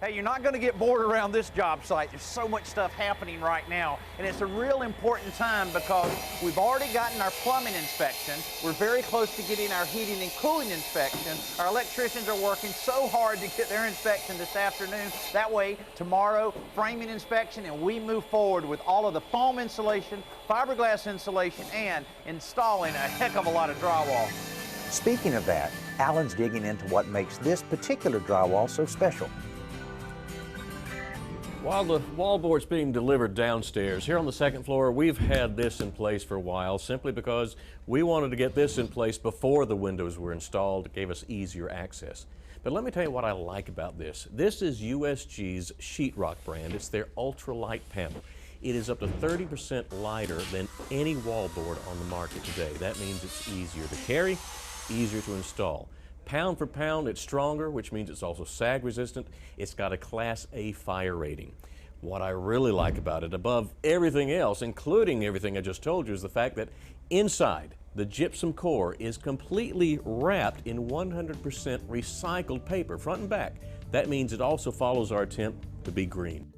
Hey, you're not going to get bored around this job site. There's so much stuff happening right now, and it's a real important time because we've already gotten our plumbing inspection. We're very close to getting our heating and cooling inspection. Our electricians are working so hard to get their inspection this afternoon. That way, tomorrow, framing inspection, and we move forward with all of the foam insulation, fiberglass insulation, and installing a heck of a lot of drywall. Speaking of that, Alan's digging into what makes this particular drywall so special. While the wallboard's being delivered downstairs, here on the second floor, we've had this in place for a while simply because we wanted to get this in place before the windows were installed. It gave us easier access. But let me tell you what I like about this. This is USG's sheetrock brand. It's their ultralight panel. It is up to 30% lighter than any wallboard on the market today. That means it's easier to carry, easier to install. Pound for pound, it's stronger, which means it's also sag resistant. It's got a Class A fire rating. What I really like about it, above everything else, including everything I just told you, is the fact that inside the gypsum core is completely wrapped in 100% recycled paper, front and back. That means it also follows our attempt to be green.